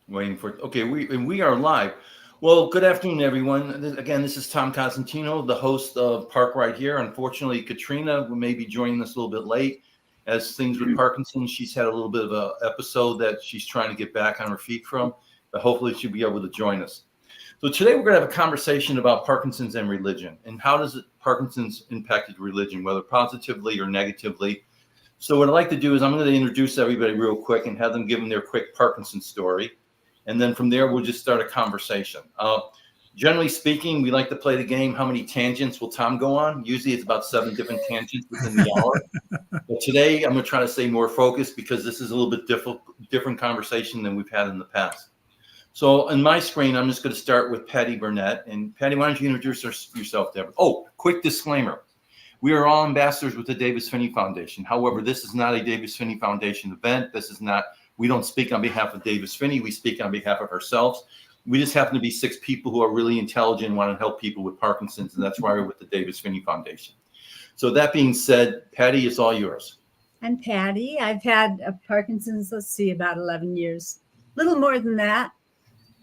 Waiting for okay. We are live. Well, good afternoon, everyone. Again, this is Tom Cosentino, the host of Park Right Here. Unfortunately, Katrina may be joining us a little bit late, as things with Parkinson. She's had a little bit of an episode that she's trying to get back on her feet from, but hopefully she'll be able to join us. So today we're going to have a conversation about Parkinson's and religion, and how does Parkinson's impacted religion, whether positively or negatively. So what I'd like to do is I'm going to introduce everybody real quick and have them give them their quick Parkinson story. And then from there, we'll just start a conversation. Generally speaking, we like to play the game, how many tangents will Tom go on? Usually it's about 7 different tangents within the hour. But today, I'm going to try to stay more focused because this is a little bit different conversation than we've had in the past. So on my screen, I'm just going to start with Patty Burnett. And Patty, why don't you introduce yourself to everyone? Oh, quick disclaimer. We are all ambassadors with the Davis Finney Foundation. However, this is not a Davis Finney Foundation event. This is not... We don't speak on behalf of Davis Finney. We speak on behalf of ourselves. We just happen to be 6 people who are really intelligent and want to help people with Parkinson's, and that's why we're with the Davis Finney Foundation. So that being said, Patty, it's all yours. I'm Patty. I've had Parkinson's, about 11 years, a little more than that.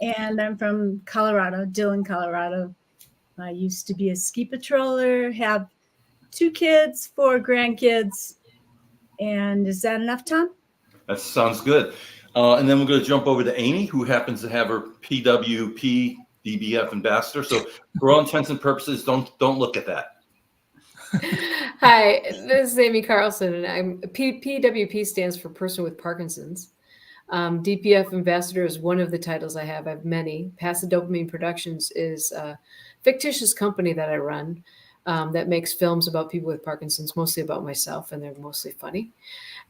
And I'm from Colorado, Dillon, Colorado. I used to be a ski patroller, have 2 kids, 4 grandkids. And is that enough, Tom? That sounds good. And then we're going to jump over to Amy, who happens to have her PWP DBF ambassador. So for all intents and purposes, don't look at that. Hi, this is Amy Carlson, and I'm PWP stands for Person with Parkinson's. DPF ambassador is one of the titles I have. I have many. Passive Dopamine Productions is a fictitious company that I run that makes films about people with Parkinson's, mostly about myself, and they're mostly funny.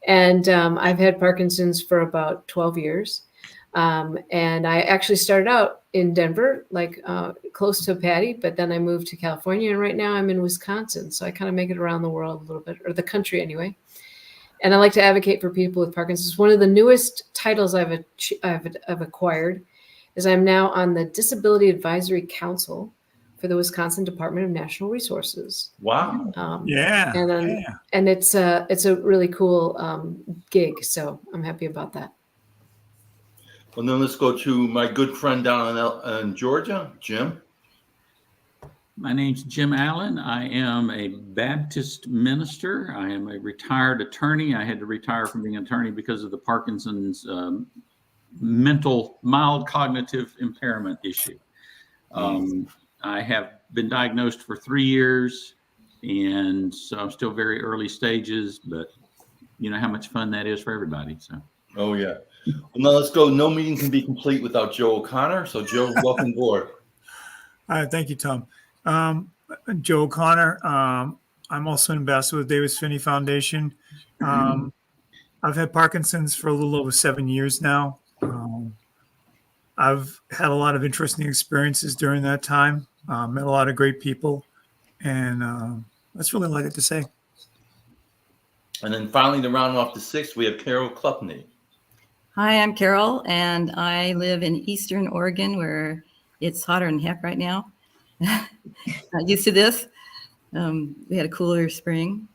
And I've had Parkinson's for about 12 years. And I actually started out in Denver, close to Patty, but then I moved to California, and right now I'm in Wisconsin. So I kind of make it around the world a little bit, or the country anyway. And I like to advocate for people with Parkinson's. One of the newest titles I've acquired is I'm now on the Disability Advisory Council for the Wisconsin Department of Natural Resources. Wow. And it's a really cool gig. So I'm happy about that. Well, then let's go to my good friend down in Georgia, Jim. My name's Jim Allen. I am a Baptist minister. I am a retired attorney. I had to retire from being an attorney because of the Parkinson's mild cognitive impairment issue. I have been diagnosed for 3 years, and so I'm still very early stages, but you know how much fun that is for everybody. So. Oh, yeah. Well, now let's go. No meeting can be complete without Joe O'Connor. So, Joe, welcome aboard. Thank you, Tom. Joe O'Connor. I'm also an ambassador with Davis Finney Foundation. I've had Parkinson's for a little over 7 years now. I've had a lot of interesting experiences during that time. Met a lot of great people, and that's really all I got to say. And then finally, to round off the 6th, we have Carol Klupney. Hi, I'm Carol, and I live in Eastern Oregon, where it's hotter than heck right now. Not used to this. We had a cooler spring.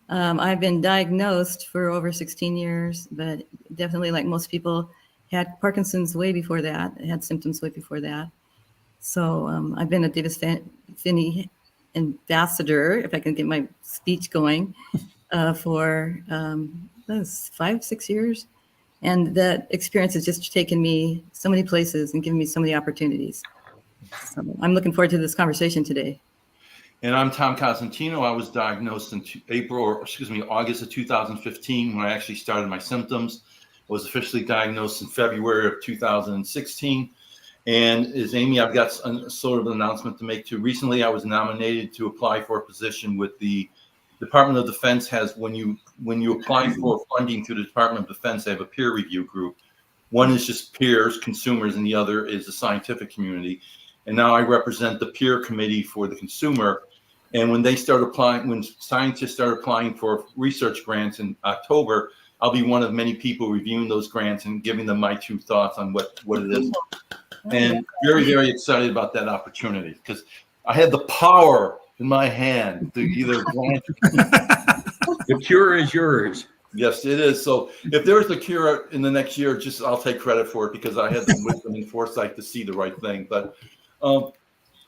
I've been diagnosed for over 16 years, but definitely, like most people, had Parkinson's way before that. I had symptoms way before that. So I've been a Davis Finney ambassador, if I can get my speech going, for 5-6 years. And that experience has just taken me so many places and given me so many opportunities. So I'm looking forward to this conversation today. And I'm Tom Cosentino. I was diagnosed in August of 2015 when I actually started my symptoms. I was officially diagnosed in February of 2016. And as Amy, I've got sort of an announcement to make too. Recently, I was nominated to apply for a position with the Department of Defense. When you apply for funding through the Department of Defense, they have a peer review group. One is just peers, consumers, and the other is the scientific community. And now I represent the peer committee for the consumer. And when scientists start applying for research grants in October, I'll be one of many people reviewing those grants and giving them my 2 thoughts on what it is. And very, very excited about that opportunity because I had the power in my hand to either grant. The cure is yours. Yes, it is. So if there's a cure in the next year, just I'll take credit for it because I had the wisdom and foresight to see the right thing. But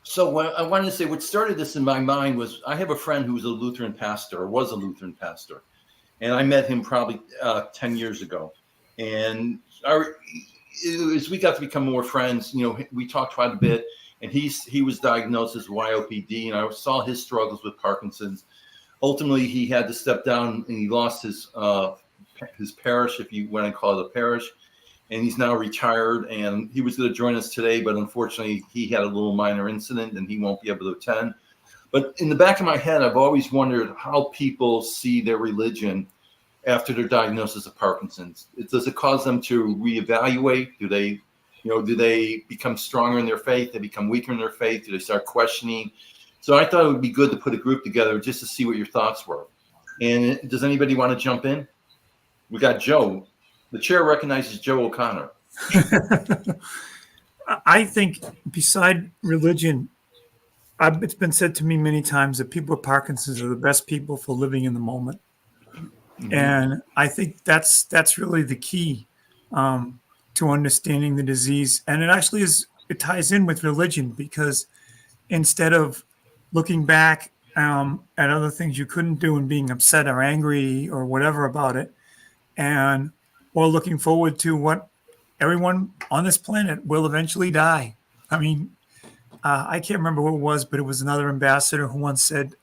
so what I wanted to say, what started this in my mind was I have a friend who's a Lutheran pastor, or was a Lutheran pastor, and I met him probably 10 years ago. And as we got to become more friends, we talked quite a bit. And he was diagnosed as YOPD, and I saw his struggles with Parkinson's. Ultimately, he had to step down, and he lost his parish, if you want to call it a parish. And he's now retired, and he was going to join us today, but unfortunately, he had a little minor incident, and he won't be able to attend. But in the back of my head, I've always wondered how people see their religion after their diagnosis of Parkinson's. Does it cause them to reevaluate? Do they become stronger in their faith? They become weaker in their faith? Do they start questioning? So I thought it would be good to put a group together just to see what your thoughts were. And does anybody want to jump in? We got Joe. The chair recognizes Joe O'Connor. I think beside religion, it's been said to me many times that people with Parkinson's are the best people for living in the moment. Mm-hmm. And I think that's really the key to understanding the disease. And it ties in with religion, because instead of looking back at other things you couldn't do and being upset or angry or whatever about it, or looking forward to what everyone on this planet will eventually die. I mean, I can't remember who it was, but it was another ambassador who once said,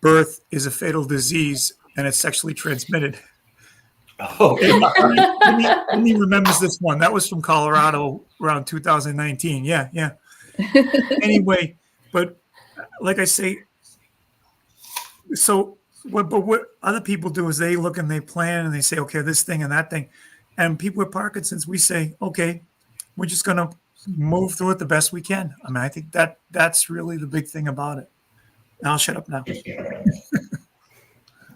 birth is a fatal disease and it's sexually transmitted. Oh, and he remembers this one. That was from Colorado around 2019. Yeah. Anyway, but like I say, so what other people do is they look and they plan and they say, okay, this thing and that thing. And people with Parkinson's, we say, okay, we're just going to move through it the best we can. I mean, I think that's really the big thing about it. And I'll shut up now.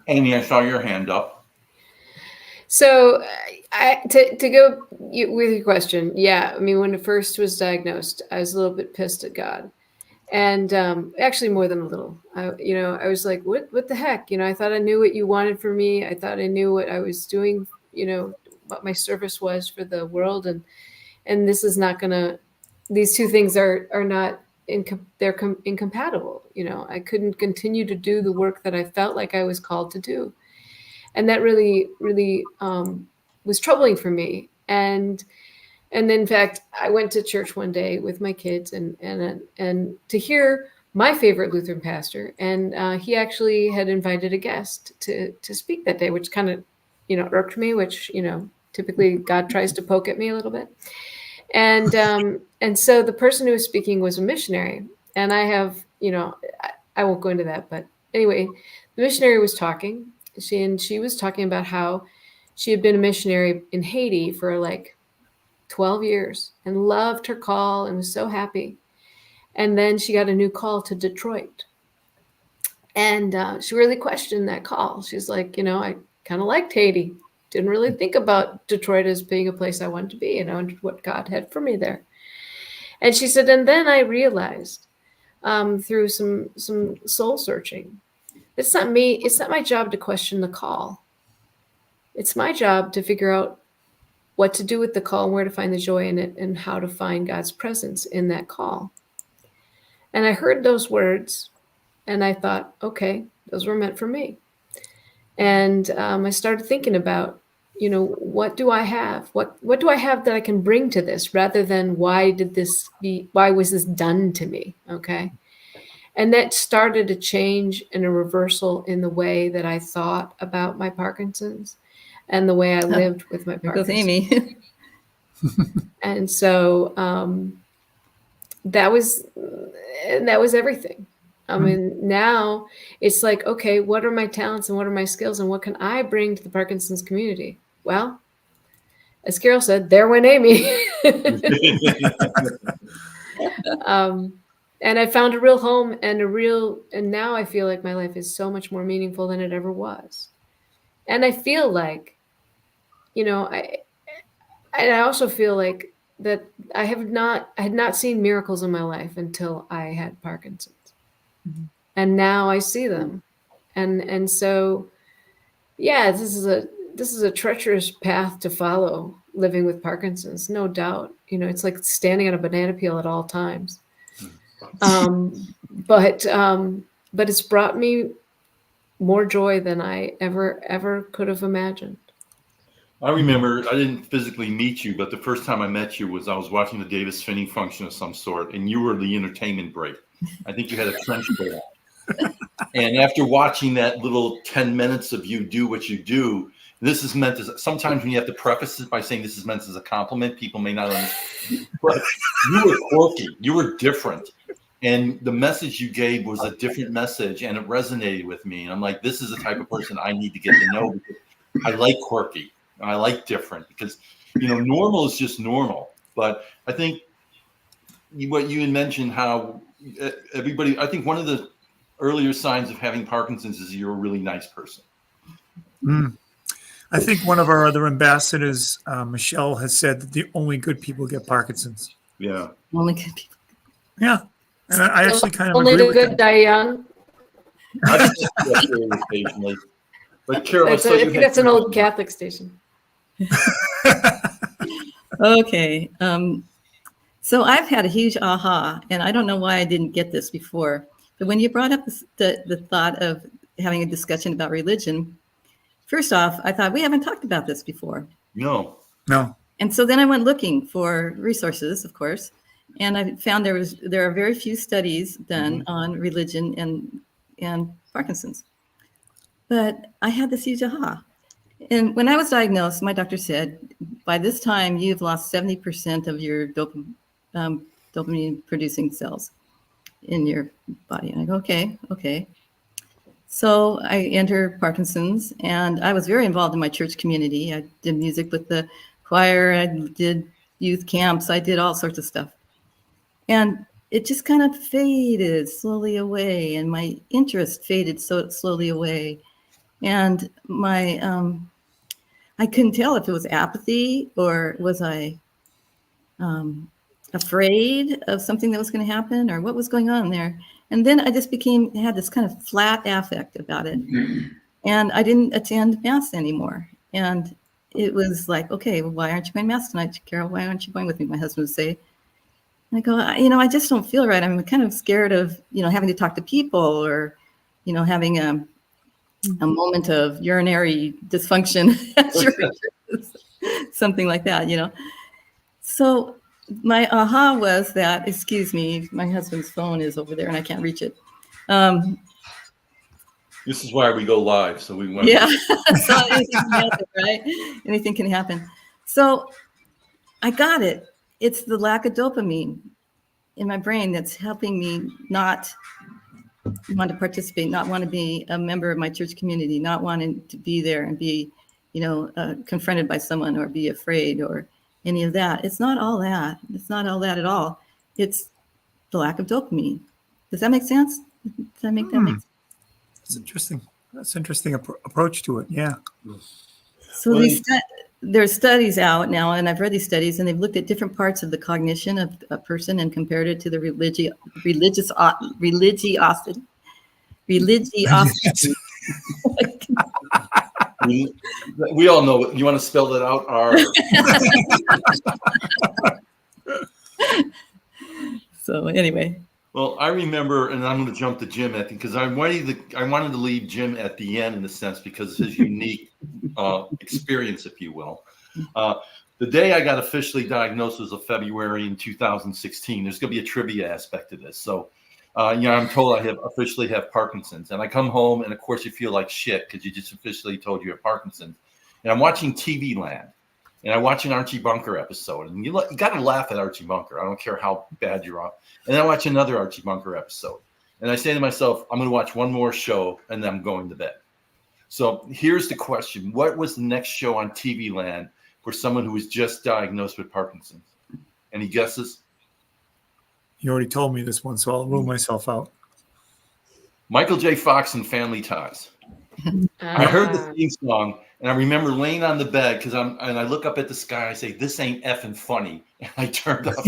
Amy, I saw your hand up. So to go with your question, yeah, I mean, when it first was diagnosed, I was a little bit pissed at God. And actually more than a little. I was like, what the heck? I thought I knew what you wanted from me. I thought I knew what I was doing, what my service was for the world. And this is not going to, these two things are not, they're incompatible. I couldn't continue to do the work that I felt like I was called to do. And that really, really was troubling for me. And in fact, I went to church one day with my kids and to hear my favorite Lutheran pastor, and he actually had invited a guest to speak that day, which kind of, irked me, which, typically God tries to poke at me a little bit. And so the person who was speaking was a missionary, and I have, I won't go into that, but anyway, the missionary was talking. She was talking about how she had been a missionary in Haiti for like 12 years and loved her call and was so happy. And then she got a new call to Detroit. And she really questioned that call. She's like, I kind of liked Haiti. Didn't really think about Detroit as being a place I wanted to be, and what God had for me there. And she said, and then I realized through some soul searching, it's not my job to question the call. It's my job to figure out what to do with the call and where to find the joy in it and how to find God's presence in that call. And I heard those words and I thought, okay, those were meant for me. And I started thinking about, what do I have? What do I have that I can bring to this, rather than why was this done to me? Okay. And that started a change and a reversal in the way that I thought about my Parkinson's and the way I lived with my Parkinson's. Amy. And so that was everything. I mean, now it's like, okay, what are my talents and what are my skills and what can I bring to the Parkinson's community? Well, as Carol said, there went Amy. And I found a real home and now I feel like my life is so much more meaningful than it ever was. And I feel like, I also feel like that I had not seen miracles in my life until I had Parkinson's. Mm-hmm. And now I see them And so, yeah, this is a treacherous path to follow, living with Parkinson's, no doubt. You know, it's like standing on a banana peel at all times. But it's brought me more joy than I ever could have imagined. I remember I didn't physically meet you, but the first time I met you was I was watching the Davis Finney function of some sort, and you were the entertainment break. I think you had a trench coat on. And after watching that little 10 minutes of you do what you do, this is meant as, sometimes when you have to preface it by saying this is meant as a compliment, people may not understand. But you were quirky, you were different. And the message you gave was a different message, and it resonated with me. And I'm like, this is the type of person I need to get to know, because I like quirky. I like different, because, you know, normal is just normal. But I think what you had mentioned, how everybody, I think one of the earlier signs of having Parkinson's is you're a really nice person. I think one of our other ambassadors, Michelle, has said that the only good people get Parkinson's. Yeah. Only good people. Yeah. And I actually kind of Only agree the with good that. die young. I think that's very occasionally. But Carol, I think that's an old Catholic station. Okay. So I've had a huge aha, and I don't know why I didn't get this before. But when you brought up the thought of having a discussion about religion, first off, I thought we haven't talked about this before. No. And so then I went looking for resources, of course, and I found there are very few studies done on religion and Parkinson's. But I had this huge aha. And when I was diagnosed, my doctor said, by this time, you've lost 70% of your dopamine-producing cells in your body. And I go, okay. So I enter Parkinson's, and I was very involved in my church community. I did music with the choir. I did youth camps. I did all sorts of stuff. And it just kind of faded slowly away, and my interest faded so slowly away. And my, I couldn't tell if it was apathy or was I afraid of something that was going to happen or what was going on there. And then I just had this kind of flat affect about it. And I didn't attend Mass anymore. And it was like, okay, well, why aren't you going to Mass tonight, Carol? Why aren't you going with me? My husband would say. And I go, I just don't feel right. I'm kind of scared of, having to talk to people or, having a moment of urinary dysfunction, something like that, So my aha was that, excuse me, my husband's phone is over there and I can't reach it. This is why we go live. So we went. Yeah. So anything can happen, right? Anything can happen. So I got it. It's the lack of dopamine in my brain that's helping me not want to participate, not want to be a member of my church community, not wanting to be there and be, confronted by someone or be afraid or any of that. It's not all that. It's not all that at all. It's the lack of dopamine. Does that make sense? Does that make sense? That's interesting. That's an interesting approach to it. Yeah. So there's studies out now, and I've read these studies, and they've looked at different parts of the cognition of a person and compared it to the religiosity. We all know it. You want to spell that out? So anyway. Well, I remember, and I'm going to jump to Jim at because I wanted to leave Jim at the end in a sense because of his unique experience, if you will. The day I got officially diagnosed was of February in 2016. There's going to be a trivia aspect to this. So, I'm told I officially have Parkinson's, and I come home, and of course you feel like shit because you just officially told you have Parkinson's. And I'm watching TV Land, and I watch an Archie Bunker episode, and you got to laugh at Archie Bunker. I don't care how bad you're off. And then I watch another Archie Bunker episode, and I say to myself, I'm going to watch one more show, and then I'm going to bed. So here's the question: what was the next show on TV Land for someone who was just diagnosed with Parkinson's? Any guesses? You already told me this one, so I'll rule myself out. Michael J. Fox and Family Ties. I heard the theme song, and I remember laying on the bed and I look up at the sky. I say, "This ain't effing funny," and I turned off.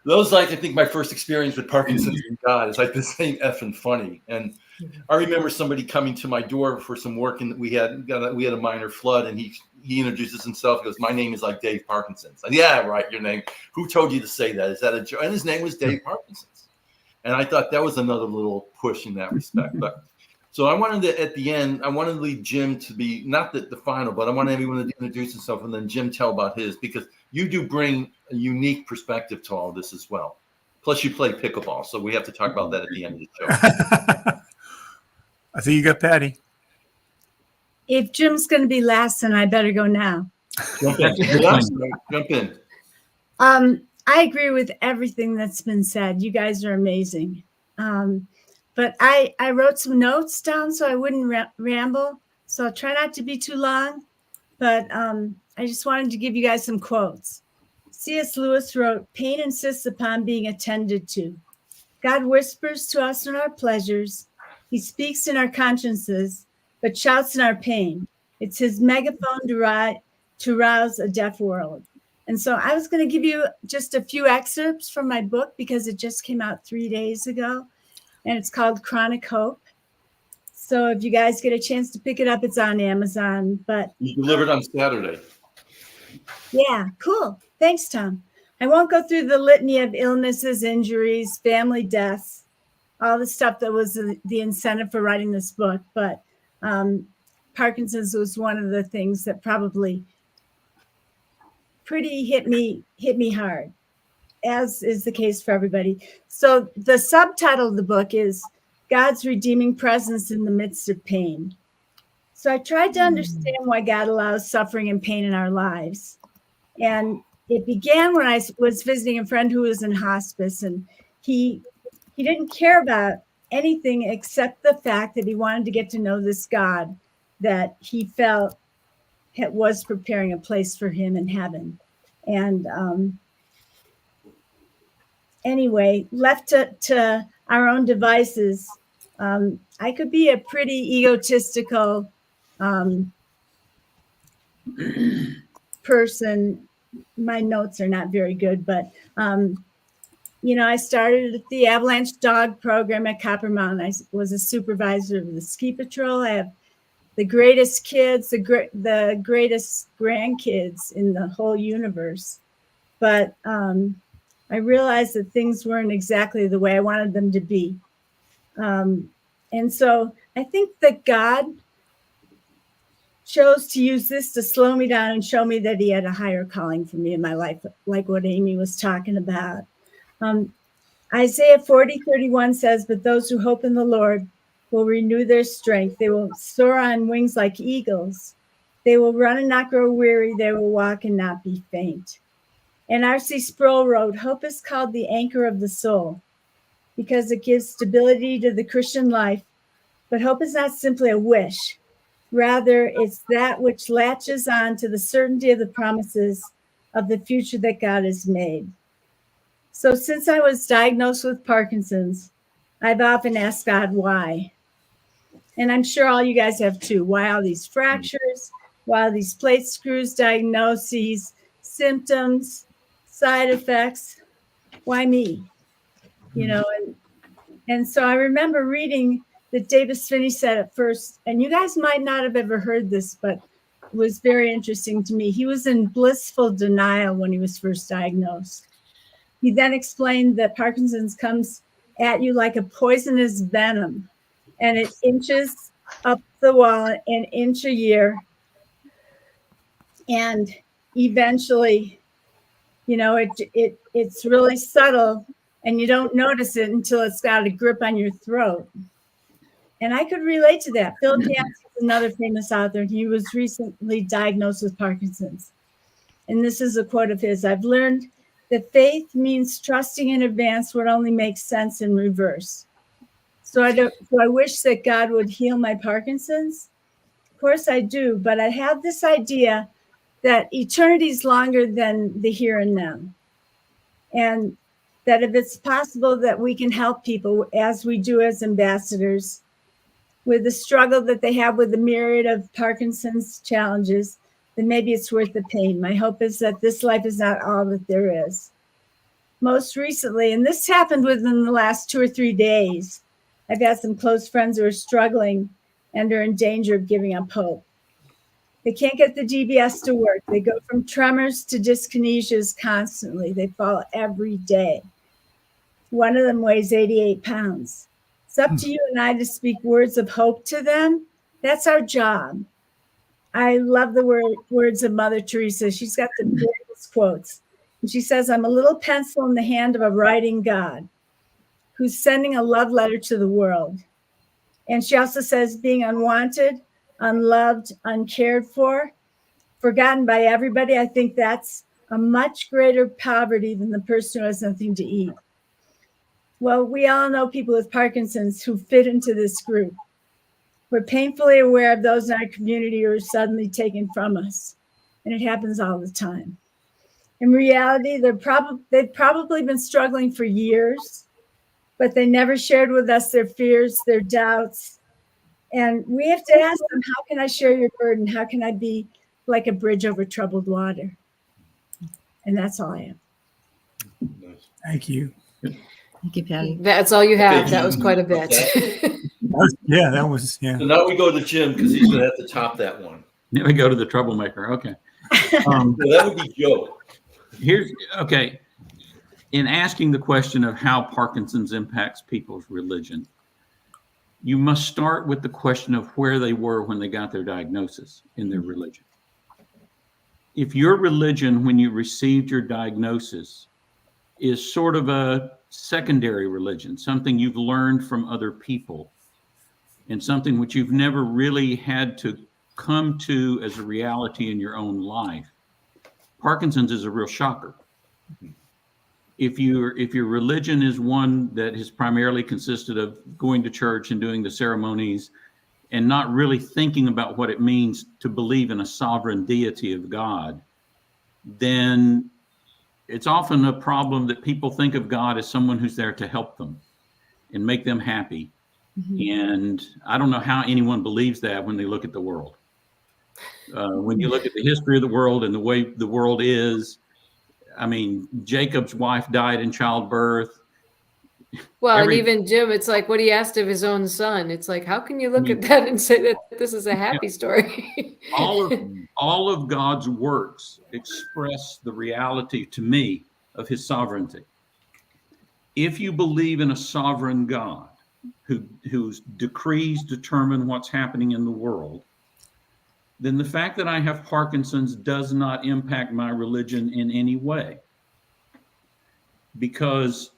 That was like I think my first experience with Parkinson's and God. It's like this ain't effing funny, and I remember somebody coming to my door for some work, and we had a minor flood, and he introduces himself. He goes, "My name is like Dave Parkinson." I said, "Yeah, right. Your name. Who told you to say that? Is that a joke?" And his name was Dave Parkinson. And I thought that was another little push in that respect. But so I wanted to, at the end, I wanted to leave Jim to be not the final, but I want everyone to introduce himself, and then Jim tell about his, because you do bring a unique perspective to all this as well. Plus, you play pickleball, so we have to talk about that at the end of the show. I think you got Patty. If Jim's going to be last, then I better go now. Jump in. Jump in. I agree with everything that's been said. You guys are amazing. But I wrote some notes down so I wouldn't ramble. So I'll try not to be too long. But I just wanted to give you guys some quotes. C.S. Lewis wrote, "Pain insists upon being attended to. God whispers to us in our pleasures. He speaks in our consciences, but shouts in our pain. It's his megaphone to rouse a deaf world." And so I was going to give you just a few excerpts from my book because it just came out 3 days ago, and it's called Chronic Hope. So if you guys get a chance to pick it up, it's on Amazon. But You delivered on Saturday. yeah, cool. Thanks, Tom. I won't go through the litany of illnesses, injuries, family deaths, all the stuff that was the incentive for writing this book. But Parkinson's was one of the things that probably pretty hit me hard, as is the case for everybody. So the subtitle of the book is God's Redeeming Presence in the Midst of Pain. So I tried to understand why God allows suffering and pain in our lives. And it began when I was visiting a friend who was in hospice, and he didn't care about anything except the fact that he wanted to get to know this God that he felt was preparing a place for him in heaven. And anyway, left to our own devices, I could be a pretty egotistical person. My notes are not very good, but I started at the Avalanche Dog Program at Copper Mountain. I was a supervisor of the ski patrol. I have the greatest kids, the greatest grandkids in the whole universe. But I realized that things weren't exactly the way I wanted them to be. And so I think that God chose to use this to slow me down and show me that he had a higher calling for me in my life, like what Amy was talking about. Isaiah 40:31 says, "But those who hope in the Lord will renew their strength. They will soar on wings like eagles. They will run and not grow weary. They will walk and not be faint." And R.C. Sproul wrote, "Hope is called the anchor of the soul because it gives stability to the Christian life. But hope is not simply a wish. Rather, it's that which latches on to the certainty of the promises of the future that God has made." So since I was diagnosed with Parkinson's, I've often asked God why. And I'm sure all you guys have too. Why all these fractures? Why all these plate screws, diagnoses, symptoms, side effects? Why me? And so I remember reading that Davis Finney said at first, and you guys might not have ever heard this, but it was very interesting to me. He was in blissful denial when he was first diagnosed. He then explained that Parkinson's comes at you like a poisonous venom, and it inches up the wall an inch a year. And eventually, it's really subtle, and you don't notice it until it's got a grip on your throat. And I could relate to that. Philip Yancey is another famous author, and he was recently diagnosed with Parkinson's. And this is a quote of his: "I've learned that faith means trusting in advance what only makes sense in reverse. So I wish that God would heal my Parkinson's? Of course I do, but I have this idea that eternity is longer than the here and now. And that if it's possible that we can help people, as we do as ambassadors, with the struggle that they have with the myriad of Parkinson's challenges, then maybe it's worth the pain. My hope is that this life is not all that there is." Most recently, and this happened within the last 2 or 3 days, I've had some close friends who are struggling and are in danger of giving up hope. They can't get the DBS to work. They go from tremors to dyskinesias constantly. They fall every day. One of them weighs 88 pounds. It's up to you and I to speak words of hope to them. That's our job. I love the words of Mother Teresa. She's got the greatest quotes. And she says, I'm a little pencil in the hand of a writing God who's sending a love letter to the world. And she also says, being unwanted, unloved, uncared for, forgotten by everybody, I think that's a much greater poverty than the person who has nothing to eat. Well, we all know people with Parkinson's who fit into this group. We're painfully aware of those in our community who are suddenly taken from us, and it happens all the time. In reality, they've probably been struggling for years, but they never shared with us their fears, their doubts. And we have to ask them, how can I share your burden? How can I be like a bridge over troubled water? And that's all I have. Thank you. Thank you, Patty. That's all you have. Okay, That was quite a bit. Yeah, that was, yeah. So now we go to Jim because he's going to have to top that one. Now we go to the troublemaker. Okay. So that would be Joe. Okay. In asking the question of how Parkinson's impacts people's religion, you must start with the question of where they were when they got their diagnosis in their religion. If your religion, when you received your diagnosis, is sort of a secondary religion, something you've learned from other people, and something which you've never really had to come to as a reality in your own life, Parkinson's is a real shocker. If your religion is one that has primarily consisted of going to church and doing the ceremonies and not really thinking about what it means to believe in a sovereign deity of God, then it's often a problem that people think of God as someone who's there to help them and make them happy. And I don't know how anyone believes that when they look at the world. When you look at the history of the world and the way the world is, I mean, Jacob's wife died in childbirth. Well, and even Jim, it's like what he asked of his own son. It's like, how can you look at that and say that this is a happy story? all of God's works express the reality to me of his sovereignty. If you believe in a sovereign God whose decrees determine what's happening in the world, then the fact that I have Parkinson's does not impact my religion in any way, because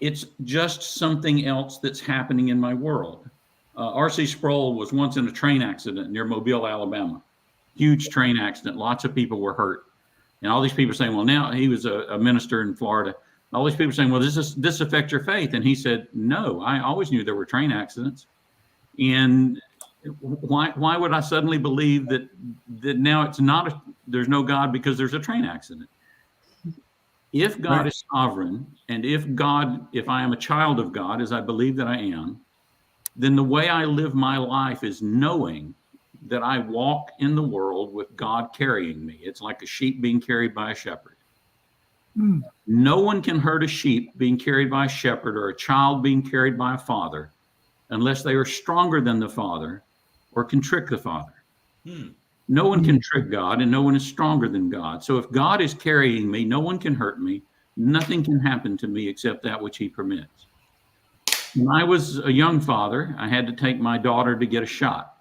it's just something else that's happening in my world. R.C. Sproul was once in a train accident near Mobile, Alabama. Huge train accident. Lots of people were hurt. And all these people are saying, well, now he was a minister in Florida. All these people are saying, well, this affects your faith? And he said, no, I always knew there were train accidents. And why would I suddenly believe that now it's not, there's no God because there's a train accident? If God is sovereign, and if I am a child of God, as I believe that I am, then the way I live my life is knowing that I walk in the world with God carrying me. It's like a sheep being carried by a shepherd. No one can hurt a sheep being carried by a shepherd or a child being carried by a father unless they are stronger than the father or can trick the father. No one can trick God, and no one is stronger than God. So if God is carrying me, no one can hurt me. Nothing can happen to me except that which he permits. When I was a young father, I had to take my daughter to get a shot.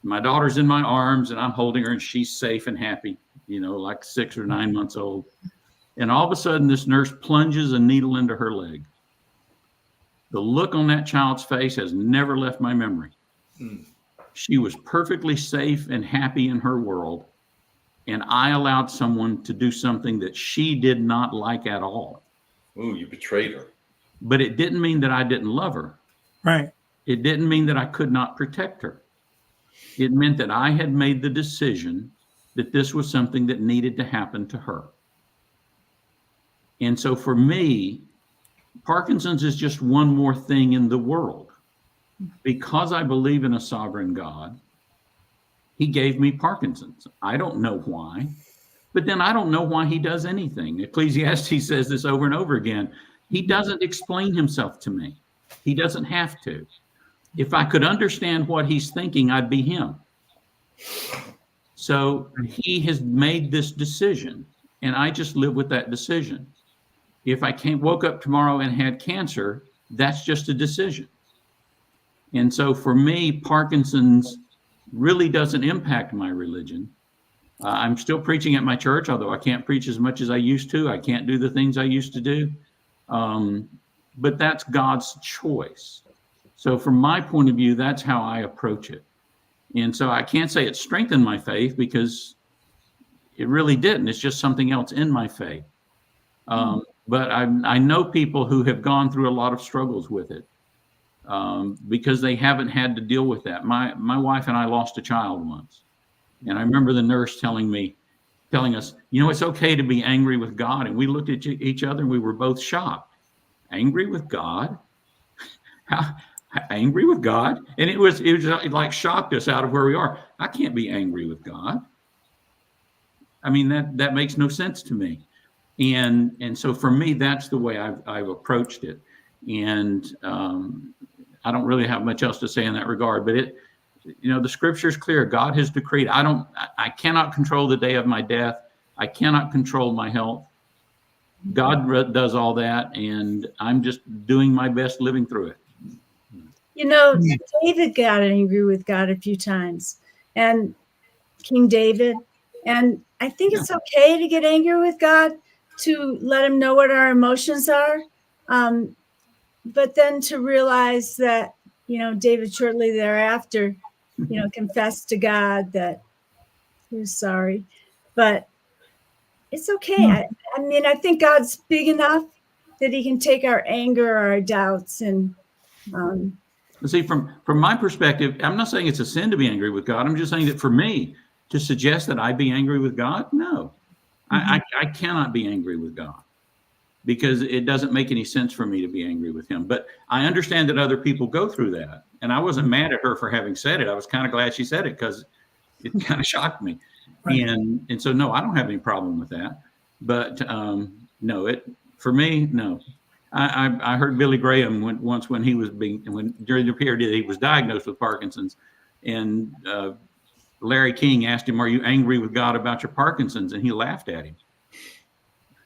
My daughter's in my arms, and I'm holding her, and she's safe and happy, like 6 or 9 months old. And all of a sudden, this nurse plunges a needle into her leg. The look on that child's face has never left my memory. She was perfectly safe and happy in her world, and I allowed someone to do something that she did not like at all. Ooh, you betrayed her. But it didn't mean that I didn't love her. Right. It didn't mean that I could not protect her. It meant that I had made the decision that this was something that needed to happen to her. And so for me, Parkinson's is just one more thing in the world. Because I believe in a sovereign God, he gave me Parkinson's. I don't know why, but then I don't know why he does anything. Ecclesiastes says this over and over again. He doesn't explain himself to me. He doesn't have to. If I could understand what he's thinking, I'd be him. So he has made this decision, and I just live with that decision. If I woke up tomorrow and had cancer, that's just a decision. And so for me, Parkinson's really doesn't impact my religion. I'm still preaching at my church, although I can't preach as much as I used to. I can't do the things I used to do. But that's God's choice. So from my point of view, that's how I approach it. And so I can't say it strengthened my faith, because it really didn't. It's just something else in my faith. But I know people who have gone through a lot of struggles with it, because they haven't had to deal with that. My wife and I lost a child once. And I remember the nurse telling us, it's okay to be angry with God. And we looked at each other and we were both shocked. Angry with God? How angry with God? And it was like shocked us out of where we are. I can't be angry with God. I mean, that makes no sense to me. And so for me, that's the way I've approached it. And I don't really have much else to say in that regard, but the scripture is clear. God has decreed. I cannot control the day of my death. I cannot control my health. God does all that, and I'm just doing my best living through it. David got angry with God a few times, and King David. And I think it's okay to get angry with God, to let him know what our emotions are. But then to realize that, David shortly thereafter, confessed to God that he was sorry. But it's okay. I think God's big enough that he can take our anger, our doubts, and see, from my perspective, I'm not saying it's a sin to be angry with God. I'm just saying that for me to suggest that I be angry with God, no, I cannot be angry with God, because it doesn't make any sense for me to be angry with him. But I understand that other people go through that. And I wasn't mad at her for having said it. I was kind of glad she said it, because it kind of shocked me. Right. And so, no, I don't have any problem with that. But no, for me, no. I heard Billy Graham when he was during the period that he was diagnosed with Parkinson's, and Larry King asked him, "Are you angry with God about your Parkinson's?" And he laughed at him.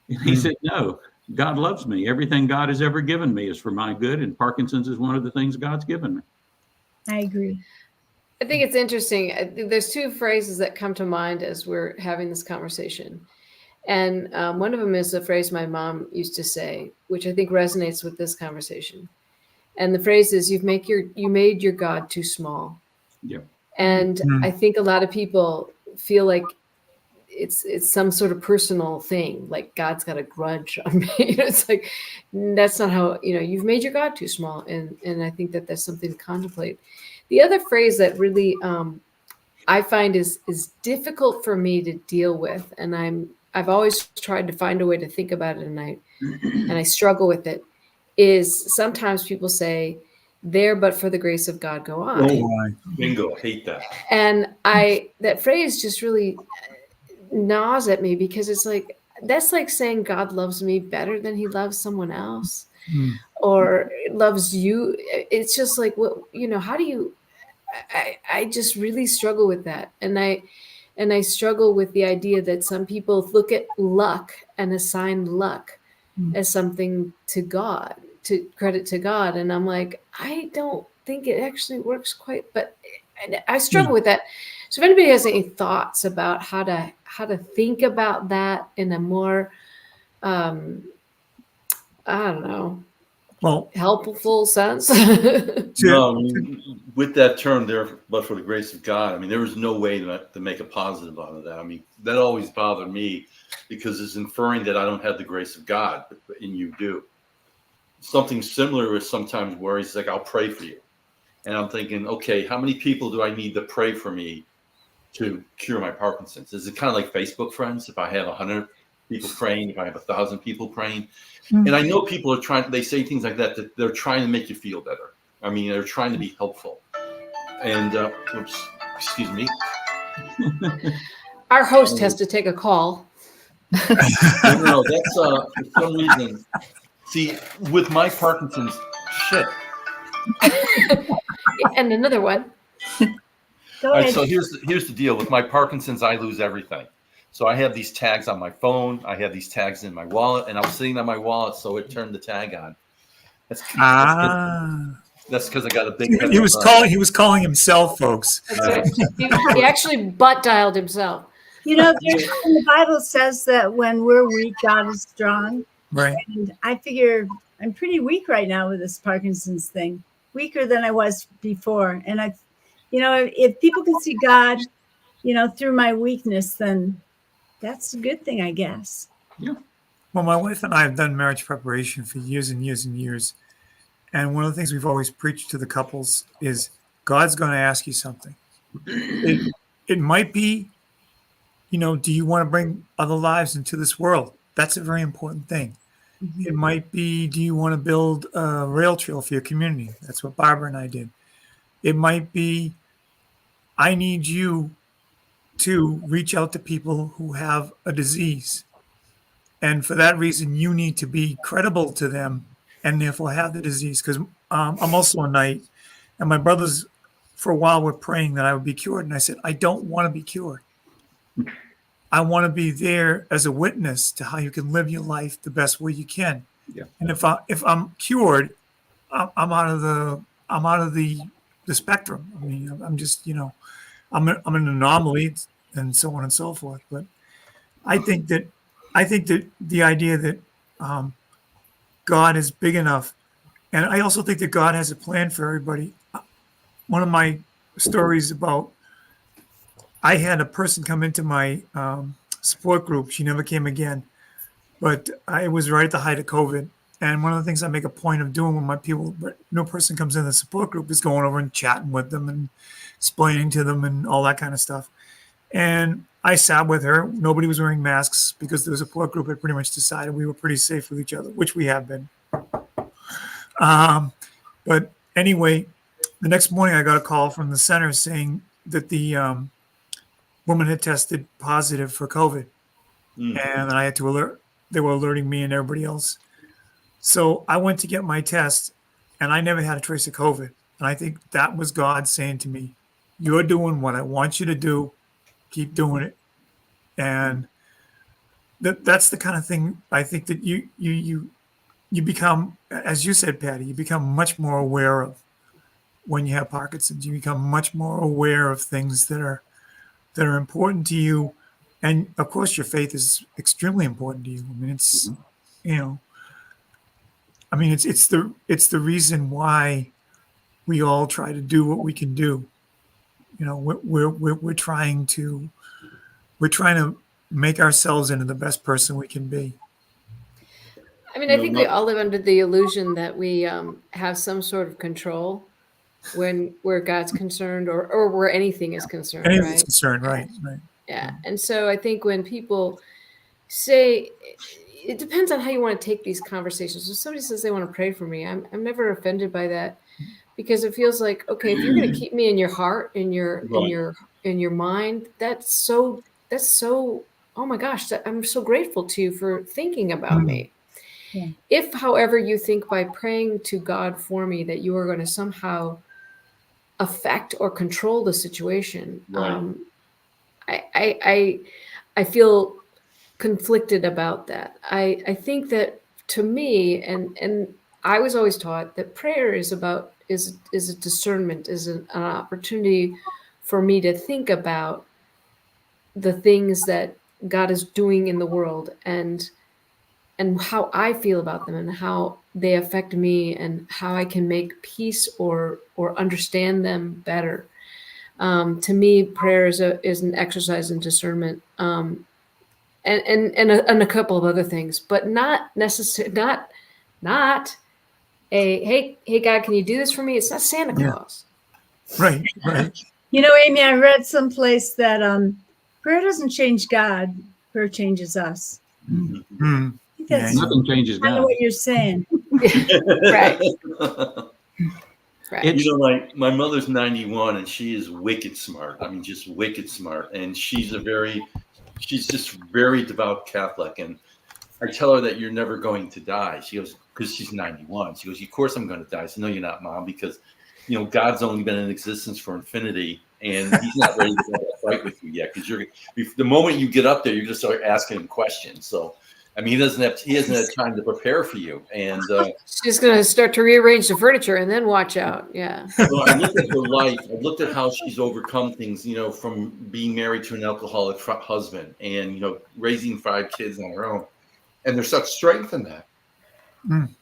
And he said, "No, God loves me. Everything God has ever given me is for my good, and Parkinson's is one of the things God's given me." I agree. I think it's interesting. There's two phrases that come to mind as we're having this conversation. And one of them is a phrase my mom used to say, which I think resonates with this conversation. And the phrase is, you made your God too small. Yep. And I think a lot of people feel like it's some sort of personal thing, like God's got a grudge on me. It's like, that's not how, you've made your God too small. And I think that that's something to contemplate. The other phrase that really I find is difficult for me to deal with, and I've always tried to find a way to think about it, and I struggle with it, is sometimes people say, "There, but for the grace of God, go on." Oh, bingo, hate that. And that phrase just really gnaws at me, because it's like, that's like saying God loves me better than he loves someone else, or loves you. It's just like, how do you, I just really struggle with that. And I struggle with the idea that some people look at luck and assign luck as something to God, to credit to God. And I'm like, I don't think it actually works quite, but I struggle with that. So if anybody has any thoughts about how to think about that in a more, I don't know, helpful sense. No, with that term there, but for the grace of God, there was no way to make a positive out of that. That always bothered me, because it's inferring that I don't have the grace of God, and you do. Something similar is sometimes where he's like, "I'll pray for you." And I'm thinking, okay, how many people do I need to pray for me to cure my Parkinson's? Is it kind of like Facebook friends? If I have 100 people praying, if I have 1,000 people praying, and I know people are they say things like that they're trying to make you feel better. They're trying to be helpful. And, excuse me. Our host has to take a call. No, that's for some reason. See, with my Parkinson's, And another one. Go All right, ahead. so here's the deal with my Parkinson's. I lose everything. So I have these tags on my phone. I have these tags in my wallet, and I was sitting on my wallet, so it turned the tag on. That's because I got a big head. He was calling himself, folks. That's right. He actually butt dialed himself. You know, the Bible says that when we're weak, God is strong. Right. And I figure I'm pretty weak right now with this Parkinson's thing, weaker than I was before. And if people can see God, through my weakness, then that's a good thing, I guess. Yeah. Well, my wife and I have done marriage preparation for years and years and years. And one of the things we've always preached to the couples is God's going to ask you something. It might be, do you want to bring other lives into this world? That's a very important thing. Mm-hmm. It might be, do you want to build a rail trail for your community? That's what Barbara and I did. It might be, I need you to reach out to people who have a disease. And for that reason, you need to be credible to them and therefore have the disease. Because I'm also a knight, and my brothers, for a while, were praying that I would be cured. And I said, I don't want to be cured. I want to be there as a witness to how you can live your life the best way you can. Yeah. And if I'm cured, I'm out of the spectrum. I mean, I'm just, I'm an anomaly and so on and so forth. But I think that the idea that God is big enough, and I also think that God has a plan for everybody. One of my stories about, I had a person come into my support group. She never came again, but it was right at the height of COVID. And one of the things I make a point of doing when my people, but no person comes in the support group, is going over and chatting with them and explaining to them and all that kind of stuff. And I sat with her. Nobody was wearing masks because the support group had pretty much decided we were pretty safe with each other, which we have been. But anyway, the next morning I got a call from the center saying that the woman had tested positive for COVID. And I had to alert, they were alerting me and everybody else. So I went to get my test, and I never had a trace of COVID. And I think that was God saying to me, you're doing what I want you to do. Keep doing it. And that's the kind of thing I think that you become, as you said, Patty, you become much more aware of when you have Parkinson's. You become much more aware of things that are important to you. And of course, your faith is extremely important to you. I mean, it's, it's the reason why we all try to do what we can do. We're trying to make ourselves into the best person we can be. I mean, I think we all live under the illusion that we have some sort of control where God's concerned or where anything is concerned. Anything's concerned, right. Yeah. And so I think when people say, it depends on how you want to take these conversations. If somebody says they want to pray for me, I'm never offended by that, because it feels like, okay, if you're going to keep me in your heart, in your mind, that's so, oh my gosh, I'm so grateful to you for thinking about me. Yeah. If, however, you think by praying to God for me that you are going to somehow affect or control the situation, right. I feel conflicted about that. I think that, to me, and I was always taught that prayer is a discernment, is an opportunity for me to think about the things that God is doing in the world and how I feel about them and how they affect me and how I can make peace or understand them better. To me, prayer is an exercise in discernment, and a couple of other things, but not necessarily not a hey God, can you do this for me? It's not Santa Claus. Right. Amy, I read someplace that prayer doesn't change God, prayer changes us. Mm-hmm. That's nothing changes God. Kind of what you're saying. Right. Like my mother's 91 and she is wicked smart. I mean, just wicked smart. And she's just very devout Catholic. And I tell her that you're never going to die. She goes, because she's 91. She goes, of course I'm going to die. I said, no, you're not, Mom, because, you know, God's only been in existence for infinity, and he's not ready to have that fight with you yet. Because the moment you get up there, you're going to start asking him questions. So, I mean, he hasn't had time to prepare for you. And she's going to start to rearrange the furniture and then watch out. Yeah. well, I looked at her life. I looked at how she's overcome things, you know, from being married to an alcoholic husband and, you know, raising 5 kids on her own. And there's such strength in that. Mm.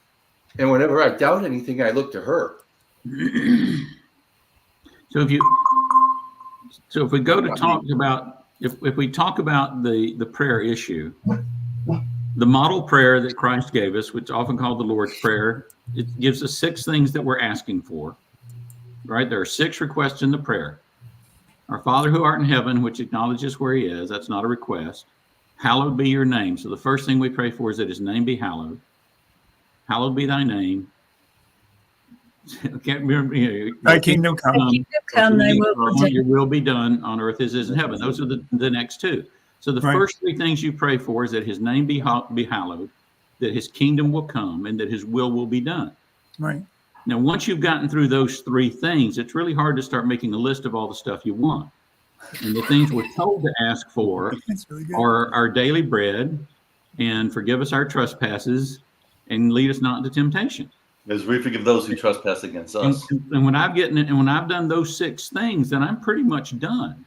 And whenever I doubt anything, I look to her. So if we go to talk about, if we talk about the prayer issue, the model prayer that Christ gave us, which is often called the Lord's Prayer, it gives us 6 things that we're asking for, right? There are 6 requests in the prayer. Our Father who art in heaven, which acknowledges where he is, that's not a request. Hallowed be your name. So the first thing we pray for is that his name be hallowed. Hallowed be thy name. I can't remember. Thy kingdom come. Thy kingdom come, thy will be done. Your will be done on earth as is in heaven. Those are the next 2. So the Right. first 3 things you pray for is that his name be hallowed, that his kingdom will come, and that his will be done. Right. Now, once you've gotten through those 3 things, it's really hard to start making a list of all the stuff you want. And the things we're told to ask for That's really good. are our daily bread, and forgive us our trespasses, and lead us not into temptation. As we forgive those who trespass against us. And when I've done those 6 things, then I'm pretty much done.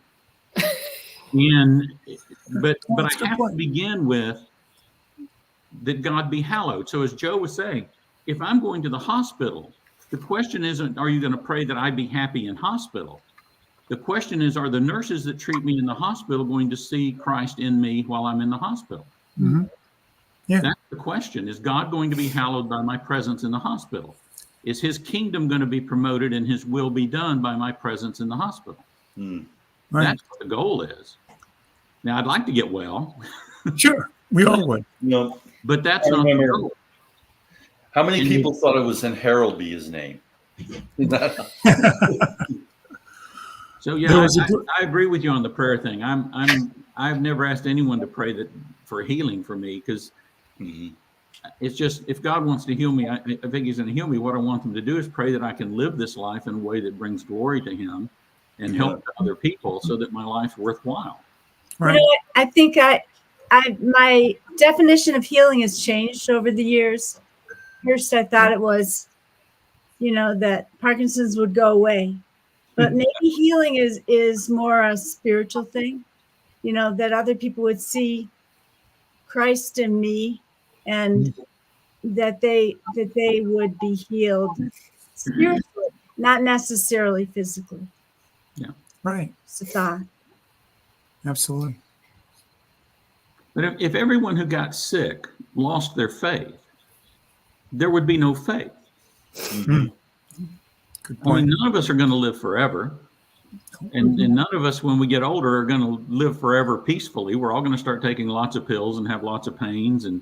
But that's a good I have point. to begin with that God be hallowed. So as Joe was saying, if I'm going to the hospital, the question isn't, are you going to pray that I be happy in hospital? The question is, are the nurses that treat me in the hospital going to see Christ in me while I'm in the hospital? Mhm. Yeah. That's the question. Is God going to be hallowed by my presence in the hospital? Is his kingdom going to be promoted and his will be done by my presence in the hospital? Hmm. Right. That's what the goal is. Now, I'd like to get well, Sure. We all would. You know, but that's I not the remember- goal. how many And people thought it was in Harold be his name? So There yeah, was a gr- I agree with you on the prayer thing. I've never asked anyone to pray that for healing for me, because Mhm. it's just, if God wants to heal me, I think he's going to heal me. What I want them to do is pray that I can live this life in a way that brings glory to him and help other people, so that my life's worthwhile. Right. You know, I think my definition of healing has changed over the years. First, I thought it was, you know, that Parkinson's would go away, but maybe healing is more a spiritual thing. You know, that other people would see Christ in me, and that they would be healed spiritually, not necessarily physically. Right. It's a thought. Absolutely. But if everyone who got sick lost their faith, there would be no faith. Good I mean, point. none of us are going to live forever. And none of us, when we get older, are going to live forever peacefully. We're all going to start taking lots of pills and have lots of pains. And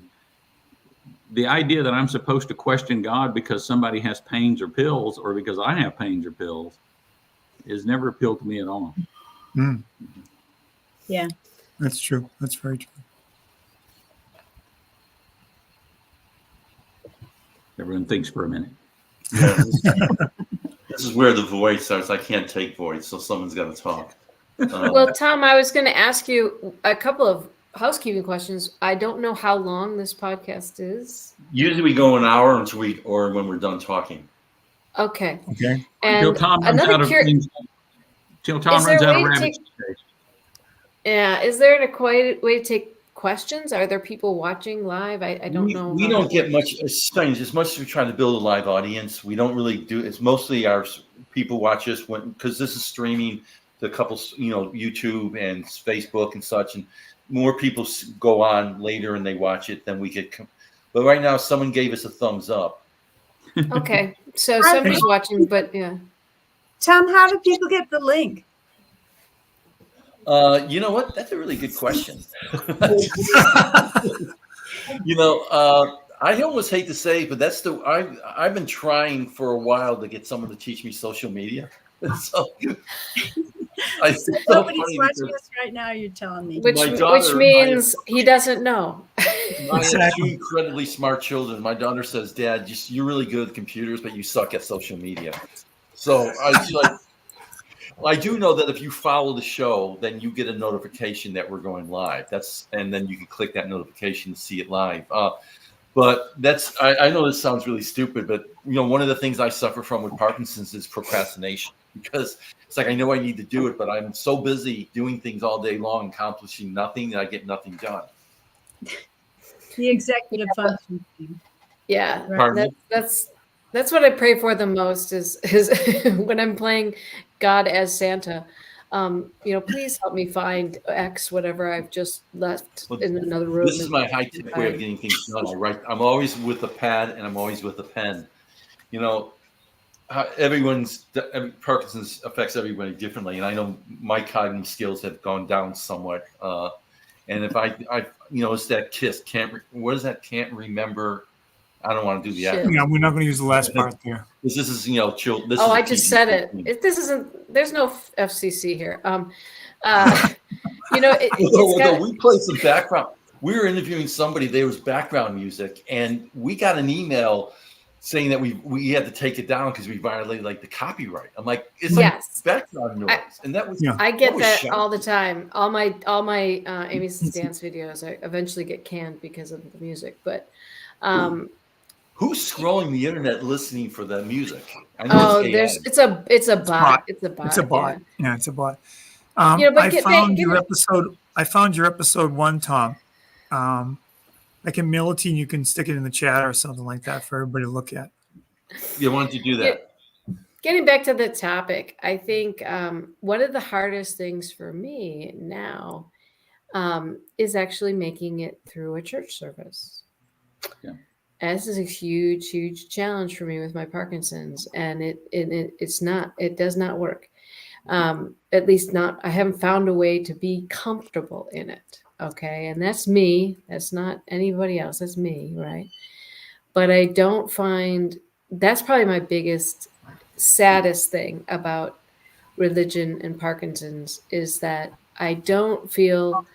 the idea that I'm supposed to question God because somebody has pains or pills, or because I have pains or pills, has never appealed to me at all. Mm. Yeah. That's true. That's very true. Everyone thinks for a minute. Yeah, this is where the voice starts. I can't take voice, so someone's got to talk. Well, Tom, I was going to ask you a couple of housekeeping questions. I don't know how long this podcast is. Usually we go an hour or when we're done talking. Okay. Okay. Till And Tom runs another out of things. Till Tom Is there runs a out way of to rabbits. yeah, is there a quiet way to take questions? Are there people watching live? I don't know. We how don't that get works. much. It's strange. As much as we try to build a live audience, we don't really do. It's mostly our people watch us because this is streaming to a couple, YouTube and Facebook and such, and more people go on later and they watch it than we get. But right now, someone gave us a thumbs up. Okay, so somebody's watching, but yeah. Tom, how do people get the link? You know what? That's a really good question. I almost hate to say, but that's I've been trying for a while to get someone to teach me social media. So it's so Nobody's funny watching because us right now. You're telling me. Which My daughter- means he doesn't know. I have two Exactly. incredibly smart children. My daughter says, "Dad, you're really good at computers, but you suck at social media." So I do know that if you follow the show, then you get a notification that we're going live. And then you can click that notification to see it live. But I know this sounds really stupid, but one of the things I suffer from with Parkinson's is procrastination, because it's like I know I need to do it, but I'm so busy doing things all day long, accomplishing nothing, that I get nothing done. The executive function thing. Yeah, Pardon me? that's what I pray for the most is when I'm playing God as Santa. Please help me find X, whatever I've just left in another room. This is my high-tech way of getting things done. I'm always with a pad and I'm always with a pen. Parkinson's affects everybody differently, and I know my cognitive skills have gone down somewhat. And if it's that KISS, what is that? Can't remember. I don't want to do the acronym. Yeah, we're not going to use the last part there. This is chill. I just said it. This isn't. There's no FCC here. We play some background. We were interviewing somebody. There was background music, and we got an email saying that we had to take it down because we violated the copyright. I'm like, it's background noise, and that was. I get that all the time. All my Amy's dance videos, I eventually get canned because of the music, but. Who's scrolling the internet listening for that music? I know it's a bot. It's a bot. It's a bot. Yeah, it's a bot. But I found your episode 1, Tom. I can mail it to you and you can stick it in the chat or something like that for everybody to look at. Yeah, why don't you do that? Getting back to the topic, I think one of the hardest things for me now is actually making it through a church service. Yeah. And this is a huge, huge challenge for me with my Parkinson's, and it does not work. At least not, I haven't found a way to be comfortable in it. Okay. And that's me. That's not anybody else. That's me. Right. But I don't find that's probably my biggest, saddest thing about religion and Parkinson's is that I don't feel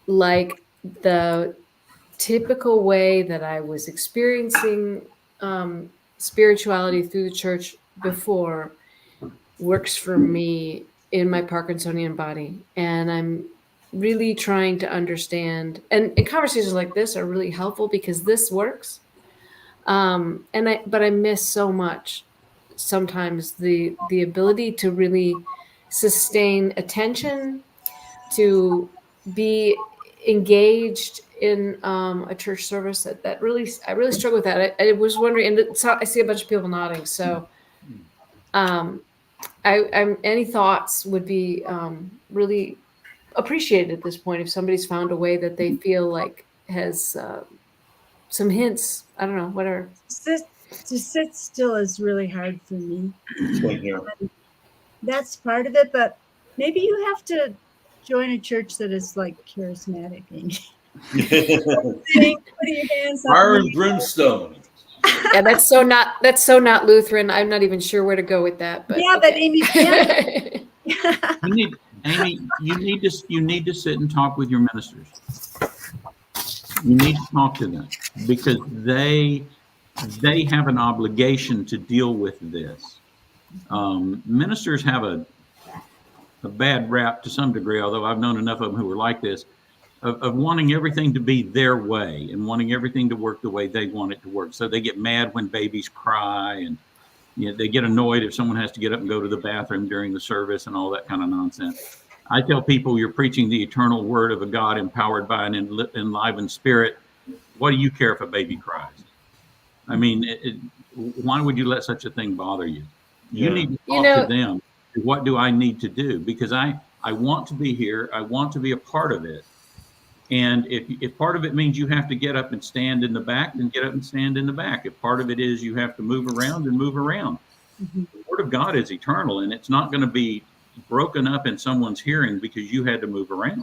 like the typical way that I was experiencing spirituality through the church before works for me in my Parkinsonian body. And I'm really trying to understand, and conversations like this are really helpful because this works. But I miss so much sometimes the ability to really sustain attention, to be engaged in a church service. I really struggle with that. I was wondering, and I see a bunch of people nodding. So, any thoughts would be really appreciated at this point if somebody's found a way that they feel like has some hints. I don't know, whatever. To sit still is really hard for me. Yeah. That's part of it, but maybe you have to join a church that is charismatic and putting your hands up. Fire and brimstone. Yeah, that's so not Lutheran. I'm not even sure where to go with that. But yeah, okay. But Amy, you need to sit and talk with your ministers. You need to talk to them because they have an obligation to deal with this. Ministers have a bad rap to some degree, although I've known enough of them who are like this, of wanting everything to be their way and wanting everything to work the way they want it to work. So they get mad when babies cry, and they get annoyed if someone has to get up and go to the bathroom during the service and all that kind of nonsense. I tell people, you're preaching the eternal word of a God empowered by an enlivened spirit. What do you care if a baby cries? I mean, why would you let such a thing bother you? You need to talk to them. What do I need to do? Because I want to be here. I want to be a part of it. And if part of it means you have to get up and stand in the back, then get up and stand in the back. If part of it is you have to move around, then move around. Mm-hmm. The word of God is eternal, and it's not going to be broken up in someone's hearing because you had to move around.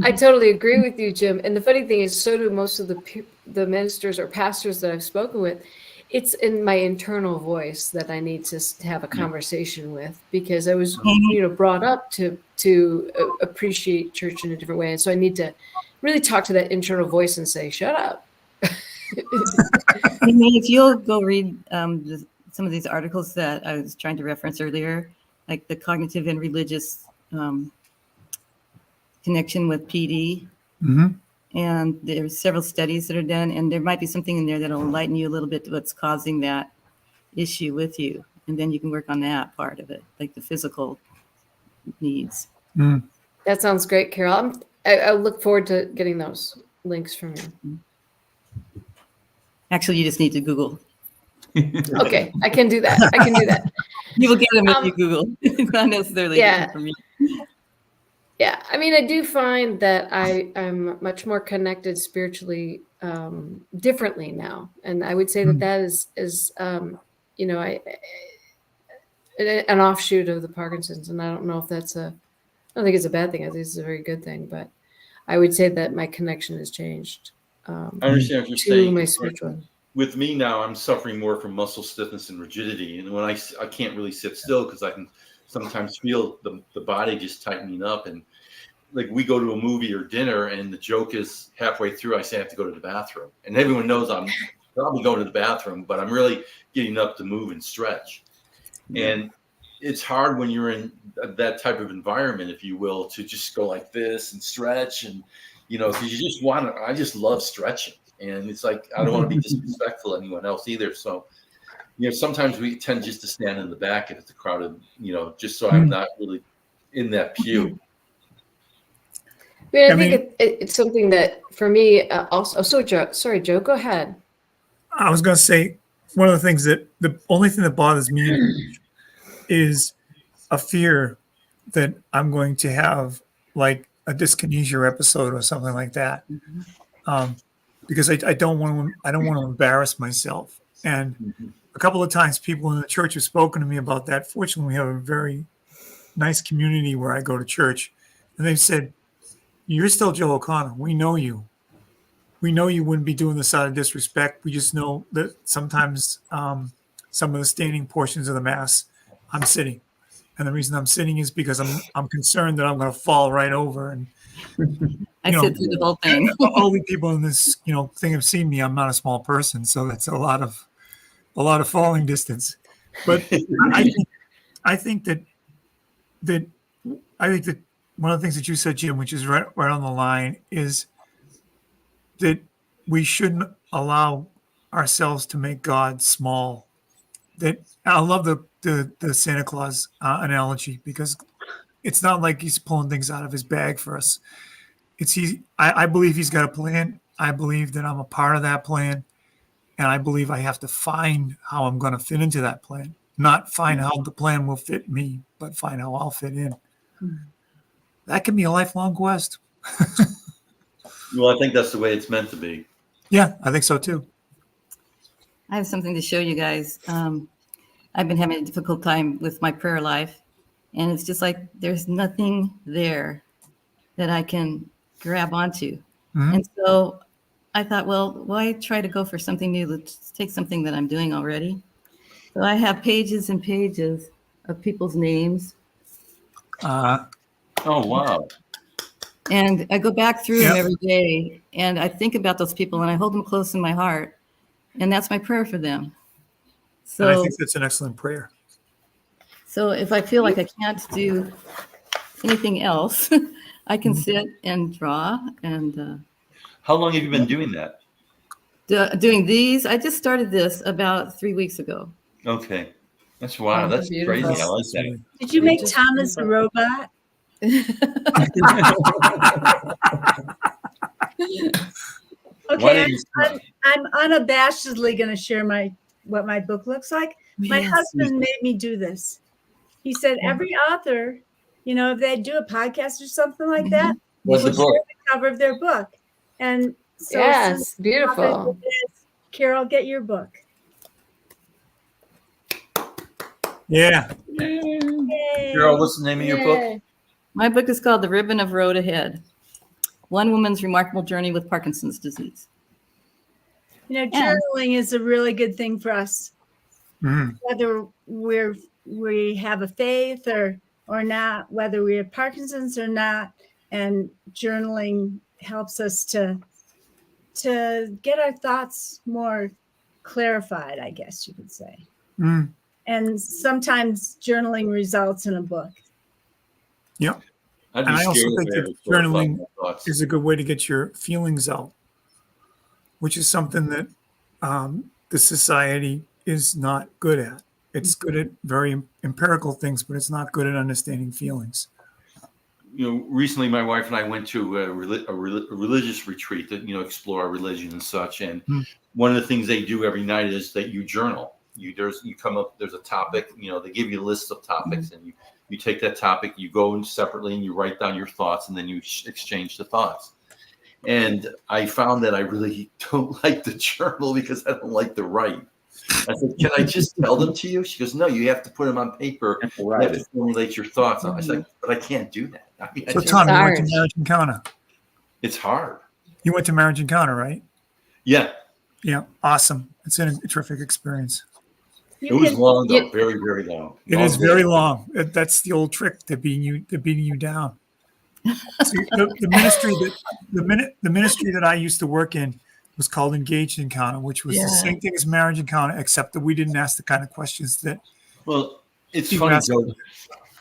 I totally agree with you, Jim. And the funny thing is, so do most of the ministers or pastors that I've spoken with. it's in my internal voice that I need to have a conversation with, because I was, you know, brought up to appreciate church in a different way. And so I need to really talk to that internal voice and say, shut up. If you'll go read some of these articles that I was trying to reference earlier, like the cognitive and religious connection with PD. Mm-hmm. And there's several studies that are done, and there might be something in there that'll enlighten you a little bit to what's causing that issue with you. And then you can work on that part of it, like the physical needs. Mm. That sounds great, Carol. I look forward to getting those links from you. Actually, you just need to Google. Okay, I can do that. I can do that. You will get them if you Google. Not necessarily Yeah. from me. Yeah, I mean, I do find that I'm much more connected spiritually, differently now, and I would say that that is you know, an offshoot of the Parkinson's, and I don't know if I don't think it's a bad thing. I think it's a very good thing, but I would say that my connection has changed. I understand what you're to saying. my spiritual. With me now, I'm suffering more from muscle stiffness and rigidity, and when I can't really sit still because I can sometimes feel the body just tightening up. And like we go to a movie or dinner, and the joke is halfway through, I say I have to go to the bathroom, and everyone knows I'm probably going to the bathroom, but I'm really getting up to move and stretch. And it's hard when you're in that type of environment, if you will, to just go like this and stretch, and you know, because you just want to. I just love stretching, and it's like I don't want to be disrespectful to anyone else either. So, you know, sometimes we tend just to stand in the back if it's a crowded, you know, just so I'm not really in that pew. I think it's something that for me also. Sorry, Joe, go ahead. I was going to say one of the things the only thing that bothers me is a fear that I'm going to have like a dyskinesia episode or something like that, because I don't want to embarrass myself. And a couple of times people in the church have spoken to me about that. Fortunately, we have a very nice community where I go to church, and they've said, "You're still Joe O'Connor. We know you. We know you wouldn't be doing this out of disrespect. We just know that sometimes some of the standing portions of the mass, I'm sitting, and the reason I'm sitting is because I'm concerned that I'm going to fall right over." And I sit through the whole thing. all the people in this thing have seen me. I'm not a small person, so that's a lot of falling distance. But I think that one of the things that you said, Jim, which is right on the line, is that we shouldn't allow ourselves to make God small. That I love the Santa Claus analogy, because it's not like he's pulling things out of his bag for us. I believe he's got a plan. I believe that I'm a part of that plan, and I believe I have to find how I'm going to fit into that plan. Not find how the plan will fit me, but find how I'll fit in. That can be a lifelong quest. Well, I think that's the way it's meant to be. Yeah, I think so too. I have something to show you guys. I've been having a difficult time with my prayer life, and it's just like there's nothing there that I can grab onto. Mm-hmm. And so I thought, well, why try to go for something new? Let's take something that I'm doing already. So I have pages and pages of people's names. Oh, wow. And I go back through Yep. them every day, and I think about those people, and I hold them close in my heart, and that's my prayer for them. And I So, think that's an excellent prayer. so if I feel like I can't do anything else, I can sit and draw. And How long have you been doing that? doing these, I just started this about 3 weeks ago. Okay. That's wow. Oh, That's beautiful. crazy. I like that. Did you make Thomas a robot? Why Okay, didn't you- I'm unabashedly going to share what my book looks like. My Yes. husband made me do this. He said every author, if they do a podcast or something like that, What's the will share book? the cover of their book. And so Yes, beautiful. author did, Carol, get your book. Yeah. Yay. Carol, what's the name of your book? Yay. My book is called The Ribbon of Road Ahead: One Woman's Remarkable Journey with Parkinson's Disease. You know, Yeah. journaling is a really good thing for us, Mhm. whether we have a faith or not, whether we have Parkinson's or not, and journaling helps us to get our thoughts more clarified, I guess you could say. Mhm. And sometimes journaling results in a book. Yep. I'd And be I also scared if think I that ever thought about journaling my thoughts. is a good way to get your feelings out, which is something that the society is not good at. It's good at very empirical things, but it's not good at understanding feelings. You know, recently my wife and I went to a religious retreat that, you know, explore our religion and such. And one of the things they do every night is that you journal. You come up, there's a topic, you know, they give you a list of topics, and you take that topic, you go in separately and you write down your thoughts, and then you exchange the thoughts. And I found that I really don't like the journal because I don't like to write. I said, can I just tell them to you? She goes, no, you have to put them on paper. Have to You write have to it. formulate your thoughts. I said, but I can't do that. I mean, So, It's Tom, you went hard. to Marriage Encounter. it's hard. You went to Marriage Encounter, right? Yeah, Yeah. Awesome. It's a terrific experience. it was long though, Yeah. very, very long. It is very long. That's the old trick. They're beating you down. See, the ministry that I used to work in was called Engaged Encounter, which was the same thing as Marriage Encounter, except that we didn't ask the kind of questions that Well, it's Steve funny, asked. Joe,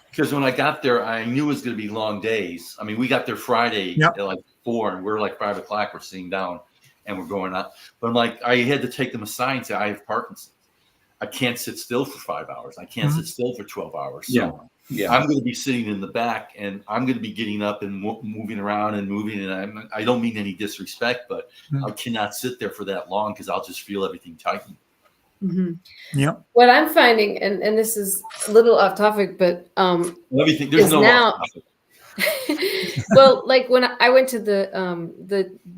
because when I got there, I knew it was going to be long days. I mean, we got there Friday Yep. at like 4, and we're like 5 o'clock. We're sitting down and we're going out. But I'm like, I had to take them aside and say, I have Parkinson's. I can't sit still for 5 hours. I can't sit still for 12 hours. So Yeah. I'm going to be sitting in the back, and I'm going to be getting up and moving around and moving. And I don't mean any disrespect, but I cannot sit there for that long because I'll just feel everything tighten. Yep. What I'm finding, and this is a little off topic, but Everything there's is no now- off topic. well, like when I went to the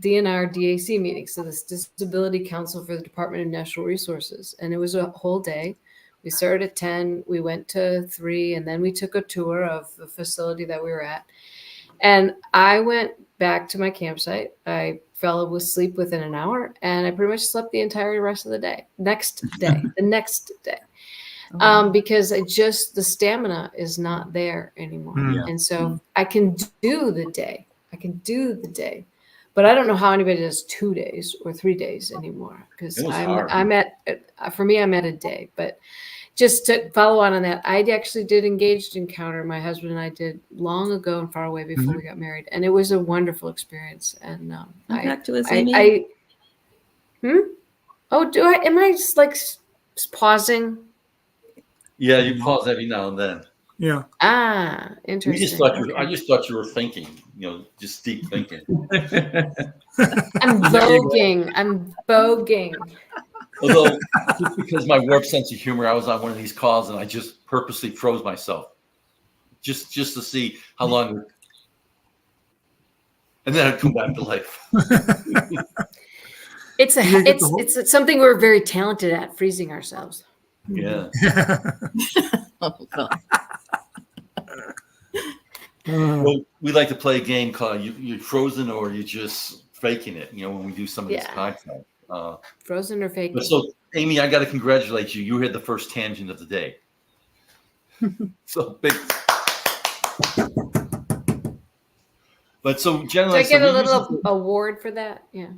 DNR DAC meeting, so this Disability Council for the Department of Natural Resources, and it was a whole day. We started at 10, we went to 3, and then we took a tour of the facility that we were at. And I went back to my campsite. I fell asleep within an hour, and I pretty much slept the entire rest of the day. The next day. Because the stamina is not there anymore. Yeah. And so I can do the day. But I don't know how anybody does 2 days or 3 days anymore, because It was hard. I'm at a day. But just to follow on that, I actually did Engaged Encounter. My husband and I did long ago and far away before we got married, and it was a wonderful experience. And Back to us, Amy. Oh, do I? Am I just like pausing? Yeah, you pause every now and then. Yeah. Ah, I interesting. just thought you were thinking, you know, just deep thinking. I'm voguing. Although, just because my warped sense of humor, I was on one of these calls and I just purposely froze myself, just to see how long, and then I'd come back to life. It's something we're very talented at, freezing ourselves. Yeah. Oh, God. Well, we like to play a game called "You're Frozen" or "You're Just Faking It." You know, when we do some of this content. Frozen or fake? But so, Amy, I got to congratulate you. You had the first tangent of the day. So big. But so Do generally, I get a little award for that? Yeah.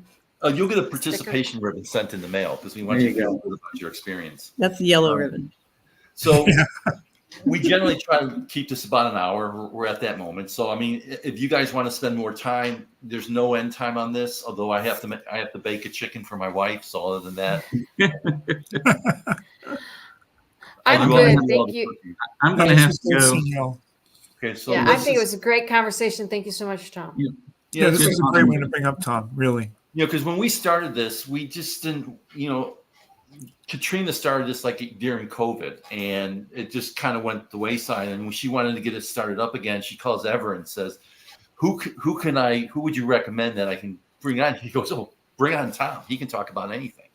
you'll get a participation ribbon sent in the mail because we want you to know about your experience. That's the yellow ribbon. So we generally try to keep this about an hour. We're at that moment. So, I mean, if you guys want to spend more time, there's no end time on this, although I have to bake a chicken for my wife. So other than that, I'm good. Thank you. I'm going to have to go. Okay. So Yeah, I think it was a great conversation. Thank you so much, Tom. Yeah, this is a great one to bring up, Tom, really. You know, because when we started this, we just didn't, you know, Katrina started this like during COVID, and it just kind of went the wayside. And when she wanted to get it started up again, she calls Ever and says, who would you recommend that I can bring on? He goes, oh, bring on Tom. He can talk about anything.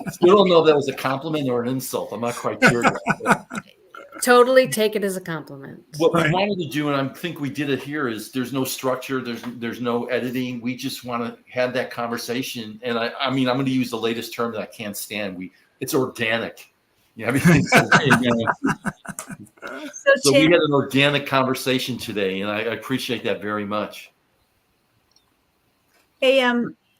Still don't know if that was a compliment or an insult. I'm not quite sure. totally take it as a compliment. What we Right. wanted to do, and I think we did it here, is there's no structure, there's no editing. We just want to have that conversation. And I mean, I'm going to use the latest term that I can't stand. It's organic. You know, everything's organic. So, So we Chan, had an organic conversation today, and I appreciate that very much. hey,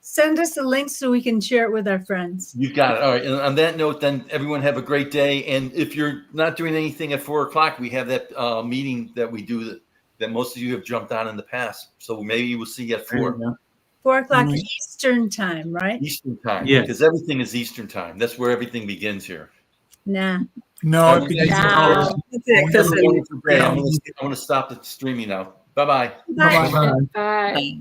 send us a link so we can share it with our friends. You've got it. All right. And on that note, then everyone have a great day. And if you're not doing anything at 4:00, we have that meeting that we do that most of you have jumped on in the past. So maybe we'll see you at 4 4:00 Right. Eastern time, right? Eastern time. Yes. Because everything is Eastern time. That's where everything begins here. Nah. No, Okay. it begins Wow. I'm going to stop the streaming now. Bye-bye. Bye. Bye-bye. Bye.